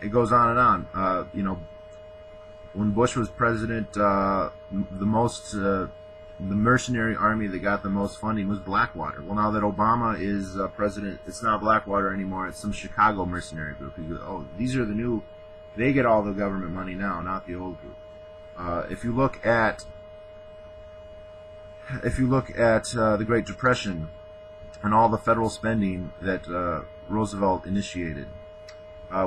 it goes on and on. When Bush was president, the mercenary army that got the most funding was Blackwater. Well, now that Obama is president, it's not Blackwater anymore. It's some Chicago mercenary group. Oh, these are the new. They get all the government money now, not the old group. If you look at the Great Depression and all the federal spending that Roosevelt initiated,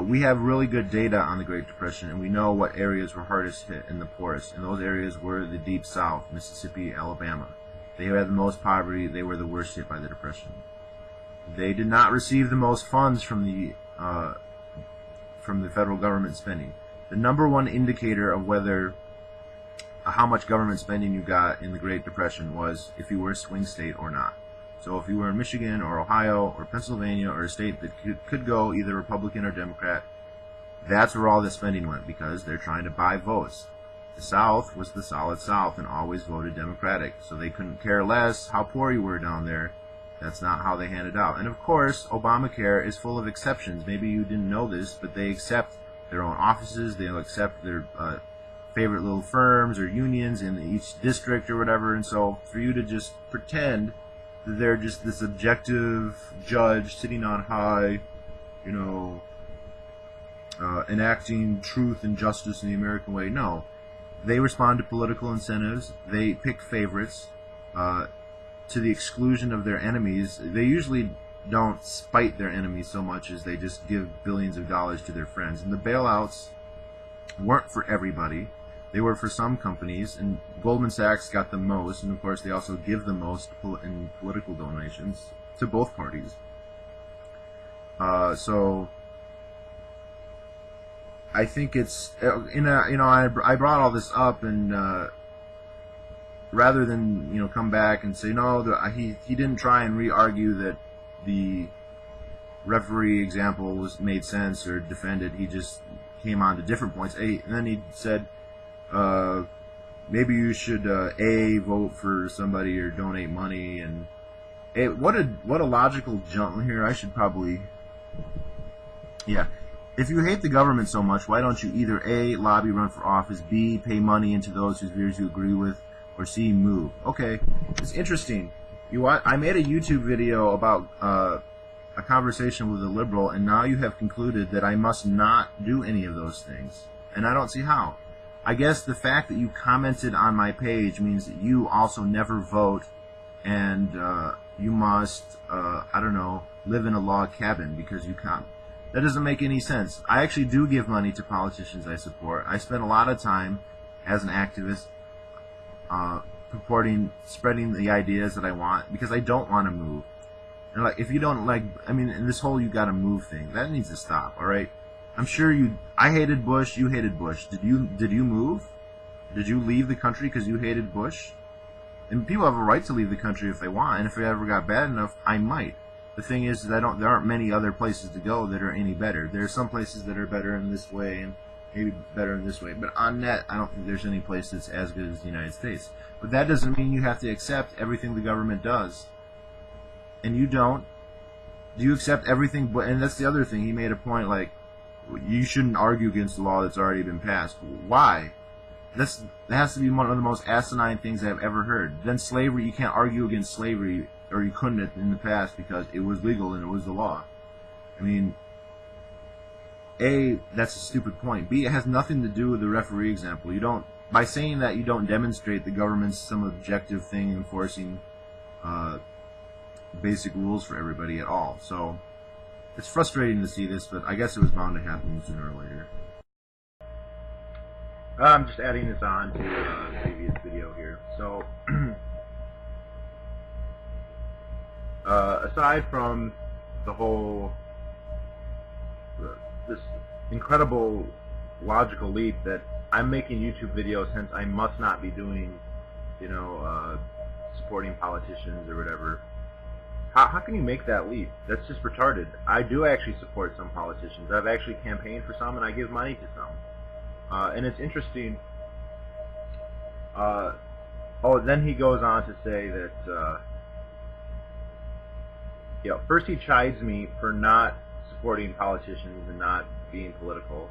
we have really good data on the Great Depression, and we know what areas were hardest hit and the poorest. And those areas were the Deep South, Mississippi, Alabama. They had the most poverty. They were the worst hit by the Depression. They did not receive the most funds from the federal government spending. The number one indicator of whether how much government spending you got in the Great Depression was if you were a swing state or not. So if you were in Michigan or Ohio or Pennsylvania or a state that could go either Republican or Democrat, that's where all the spending went because they're trying to buy votes. The South was the solid South and always voted Democratic, so they couldn't care less how poor you were down there. That's not how they handed out. And of course, Obamacare is full of exceptions. Maybe you didn't know this, but they accept their own offices, they'll accept their favorite little firms or unions in each district or whatever, and so for you to just pretend that they're just this objective judge sitting on high, enacting truth and justice in the American way. No. They respond to political incentives. They pick favorites to the exclusion of their enemies. They usually don't spite their enemies so much as they just give billions of dollars to their friends. And the bailouts weren't for everybody. They were for some companies, and Goldman Sachs got the most, and of course they also give the most in political donations to both parties. So I think it's I brought all this up, and rather than come back and say no, he didn't try and re-argue that the referee example made sense or defended. He just came on to different points. And then he said, maybe you should vote for somebody or donate money. And what a logical jump here. I should probably, yeah. If you hate the government so much, why don't you either A, lobby, run for office, B, pay money into those whose views you agree with, or C, move? Okay, it's interesting. I made a YouTube video about a conversation with a liberal, and now you have concluded that I must not do any of those things. And I don't see how. I guess the fact that you commented on my page means that you also never vote, and you must, live in a log cabin because you comment. That doesn't make any sense. I actually do give money to politicians I support. I spend a lot of time as an activist spreading the ideas that I want because I don't want to move. And if you don't in this whole you gotta move thing, that needs to stop, alright? I'm sure I hated Bush, you hated Bush. Did you move? Did you leave the country because you hated Bush? And people have a right to leave the country if they want, and if it ever got bad enough, I might. The thing is that there aren't many other places to go that are any better. There are some places that are better in this way and maybe better in this way. But on net, I don't think there's any place that's as good as the United States. But that doesn't mean you have to accept everything the government does. And you don't. Do you accept everything? And that's the other thing. He made a point you shouldn't argue against the law that's already been passed. Why? That has to be one of the most asinine things I've ever heard. Then slavery, you can't argue against slavery, or you couldn't in the past because it was legal and it was the law. I mean, A, that's a stupid point. B, it has nothing to do with the referee example. By saying that, you don't demonstrate the government's some objective thing enforcing basic rules for everybody at all. So it's frustrating to see this, but I guess it was bound to happen sooner or later. I'm just adding this on to the previous video here. So aside from the whole this incredible logical leap that I'm making YouTube videos, hence I must not be doing supporting politicians or whatever. How can you make that leap? That's just retarded. I do actually support some politicians. I've actually campaigned for some, and I give money to some. And it's interesting. Then he goes on to say that, first he chides me for not supporting politicians and not being political.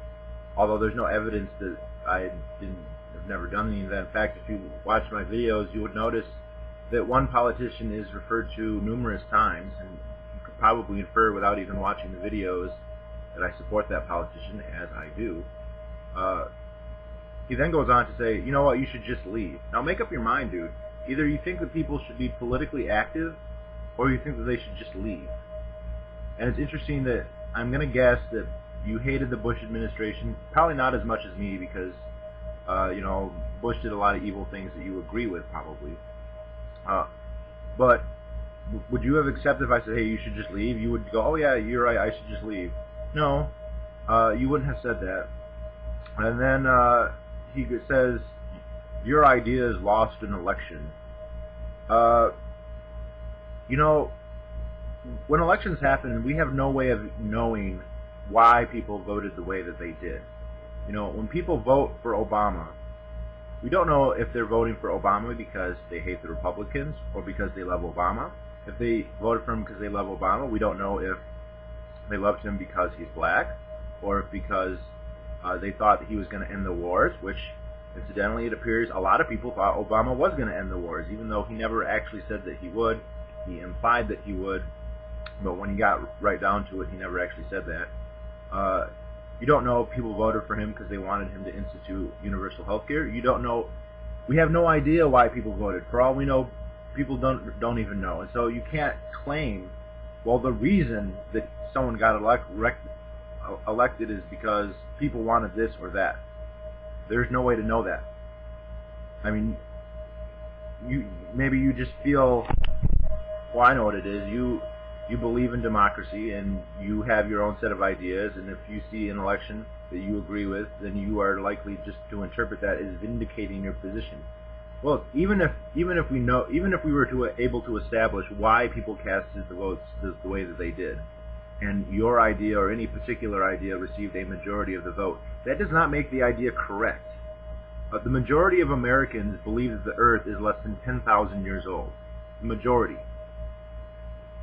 Although there's no evidence that I have never done any of that. In fact, if you watch my videos, you would notice that one politician is referred to numerous times, and you could probably infer without even watching the videos that I support that politician, as I do. He then goes on to say, you know what, you should just leave. Now make up your mind, dude. Either you think that people should be politically active, or you think that they should just leave. And it's interesting that I'm going to guess that you hated the Bush administration, probably not as much as me, because you know, Bush did a lot of evil things that you agree with, probably. But would you have accepted if I said, hey, you should just leave? You would go, oh yeah, you're right, I should just leave. No, you wouldn't have said that. And then he says, your idea is lost in election. You know, when elections happen, we have no way of knowing why people voted the way that they did. You know, when people vote for Obama, we don't know if they're voting for Obama because they hate the Republicans or because they love Obama. If they voted for him because they love Obama, we don't know if they loved him because he's black or if because they thought that he was going to end the wars, which incidentally it appears a lot of people thought Obama was going to end the wars, even though he never actually said that he would. He implied that he would, but when he got right down to it, he never actually said that. You don't know if people voted for him because they wanted him to institute universal health care. You don't know. We have no idea why people voted. For all we know, people don't even know. And so you can't claim, well, the reason that someone got elected is because people wanted this or that. There's no way to know that. I mean, maybe you just feel, well, I know what it is. You believe in democracy and you have your own set of ideas, and if you see an election that you agree with, then you are likely just to interpret that as vindicating your position. Well, even if we were able to establish why people casted the votes the way that they did, and your idea or any particular idea received a majority of the vote, that does not make the idea correct. The majority of Americans believe that the Earth is less than 10,000 years old. The majority.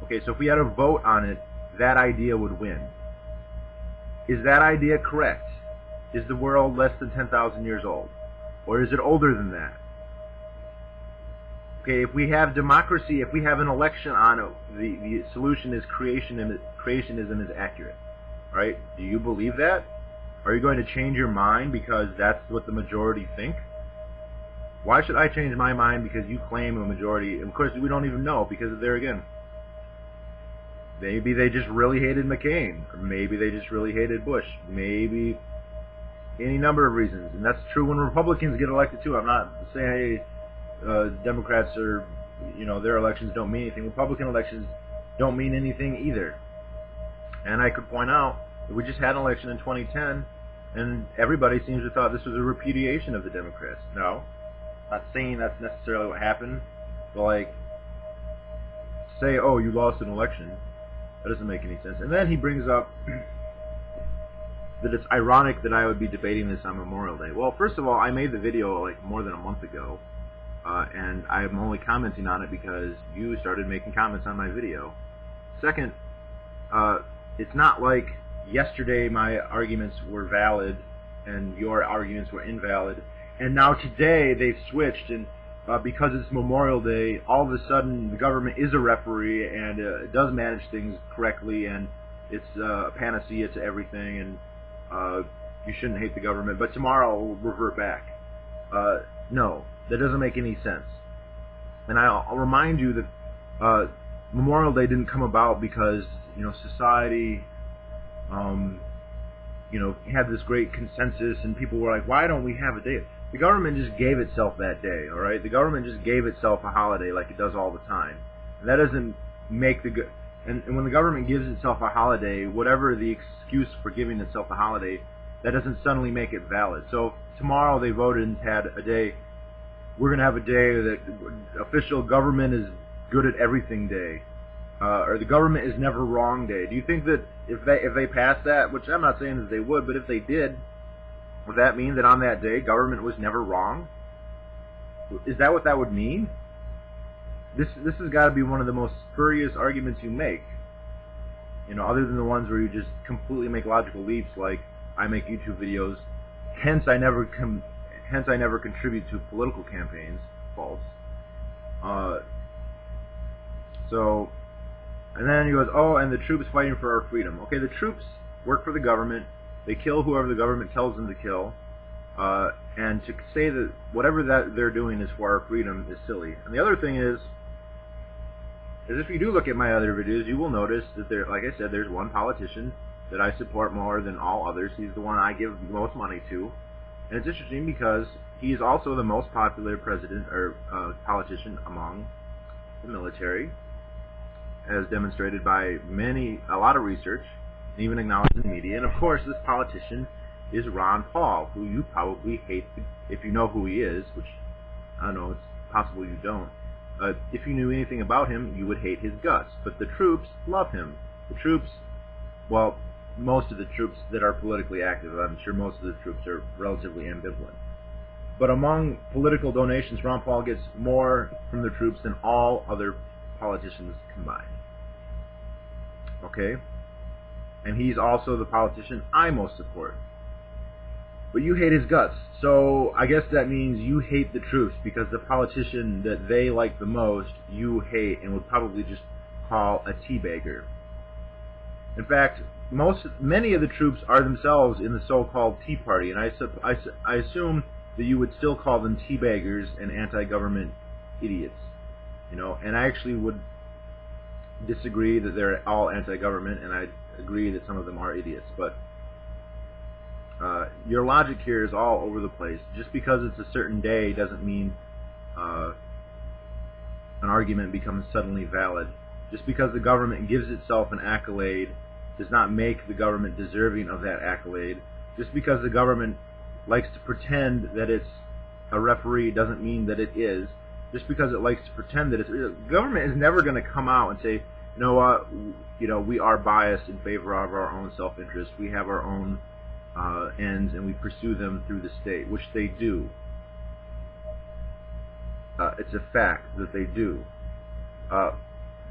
Okay, so if we had a vote on it, that idea would win. Is that idea correct? Is the world less than 10,000 years old? Or is it older than that? Okay, if we have democracy, if we have an election on it, the solution is creationism is accurate. Right? Do you believe that? Are you going to change your mind because that's what the majority think? Why should I change my mind because you claim a majority? And of course, we don't even know, because there again, maybe they just really hated McCain, or maybe they just really hated Bush, maybe any number of reasons. And that's true when Republicans get elected too. I'm not saying, hey, Democrats are, their elections don't mean anything. Republican elections don't mean anything either. And I could point out that we just had an election in 2010, and everybody seems to thought this was a repudiation of the Democrats. No, not saying that's necessarily what happened, but like, say, oh, you lost an election. That doesn't make any sense. And then he brings up that it's ironic that I would be debating this on Memorial Day. Well, first of all, I made the video like more than a month ago, and I'm only commenting on it because you started making comments on my video. Second, it's not like yesterday my arguments were valid and your arguments were invalid, and now today they've switched, and because it's Memorial Day, all of a sudden the government is a referee and it does manage things correctly, and it's a panacea to everything, and you shouldn't hate the government, but tomorrow we'll revert back. No, that doesn't make any sense. And I'll remind you that Memorial Day didn't come about because society had this great consensus and people were like, why don't we have a day? The government just gave itself that day, all right? The government just gave itself a holiday like it does all the time. And that doesn't make and when the government gives itself a holiday, whatever the excuse for giving itself a holiday, that doesn't suddenly make it valid. So tomorrow they voted and had a day. We're going to have a day that official government is good at everything day. Or the government is never wrong day. Do you think that if they pass that, which I'm not saying that they would, but if they did, would that mean that on that day government was never wrong? Is that what that would mean? This has got to be one of the most spurious arguments you make. You know, other than the ones where you just completely make logical leaps, like I make YouTube videos. Hence, I never contribute to political campaigns. False. So, and then he goes, oh, and the troops fighting for our freedom. Okay, the troops work for the government. They kill whoever the government tells them to kill. And to say that whatever that they're doing is for our freedom is silly. And the other thing is if you do look at my other videos, you will notice that there, like I said, there's one politician that I support more than all others. He's the one I give the most money to. And it's interesting because he's also the most popular president or politician among the military, as demonstrated by a lot of research, and even acknowledged in the media. And of course, this politician is Ron Paul, who you probably hate if you know who he is, which I don't know, it's possible you don't. If you knew anything about him, you would hate his guts. But the troops love him. The troops, well, most of the troops that are politically active, I'm sure most of the troops are relatively ambivalent. But among political donations, Ron Paul gets more from the troops than all other politicians combined. Okay? And he's also the politician I most support. But you hate his guts. So I guess that means you hate the troops because the politician that they like the most, you hate and would probably just call a teabagger. In fact, many of the troops are themselves in the so-called Tea Party, and I assume that you would still call them teabaggers and anti-government idiots. You know, and I actually would disagree that they're all anti-government, and I agree that some of them are idiots, but your logic here is all over the place. Just because it's a certain day doesn't mean an argument becomes suddenly valid. Just because the government gives itself an accolade does not make the government deserving of that accolade. Just because the government likes to pretend that it's a referee doesn't mean that it is. Just because it likes to pretend that it's... The government is never going to come out and say, you know what, we are biased in favor of our own self-interest. We have our own ends, and we pursue them through the state, which they do. It's a fact that they do.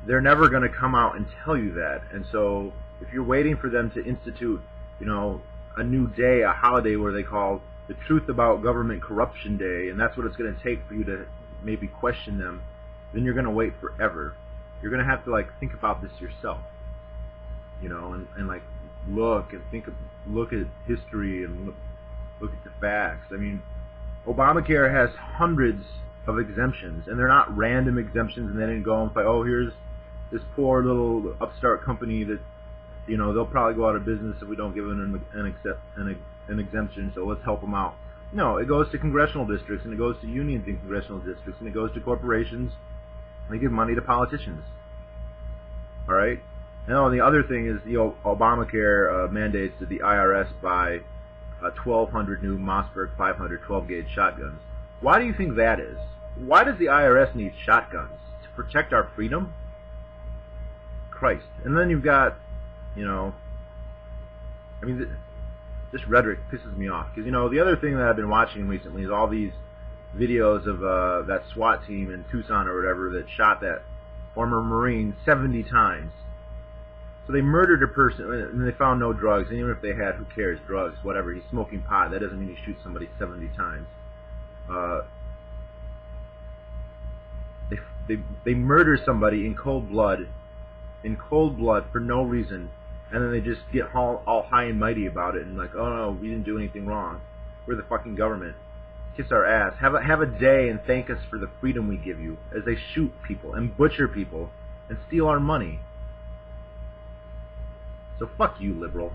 They're never going to come out and tell you that. And so, if you're waiting for them to institute, a new day, a holiday where they call the Truth About Government Corruption Day, and that's what it's going to take for you to maybe question them, then you're going to wait forever. You're going to have to think about this yourself, and look at history and look at the facts. I mean, Obamacare has hundreds of exemptions, and they're not random exemptions, and they didn't go and say, oh, here's this poor little upstart company that, they'll probably go out of business if we don't give them an exemption, so let's help them out. No, it goes to congressional districts, and it goes to unions in congressional districts, and it goes to corporations. They give money to politicians. All right? And the other thing is the Obamacare mandates that the IRS buy 1,200 new Mossberg 500 12-gauge shotguns. Why do you think that is? Why does the IRS need shotguns? To protect our freedom? Christ. And then you've got, this rhetoric pisses me off. Because, the other thing that I've been watching recently is all these videos of that SWAT team in Tucson or whatever that shot that former Marine 70 times. So they murdered a person, and they found no drugs. And even if they had, who cares? Drugs, whatever. He's smoking pot. That doesn't mean you shoot somebody 70 times. They murder somebody in cold blood for no reason, and then they just get all high and mighty about it and oh no, we didn't do anything wrong. We're the fucking government. Kiss our ass. Have a day and thank us for the freedom we give you, as they shoot people and butcher people and steal our money. So fuck you, liberal.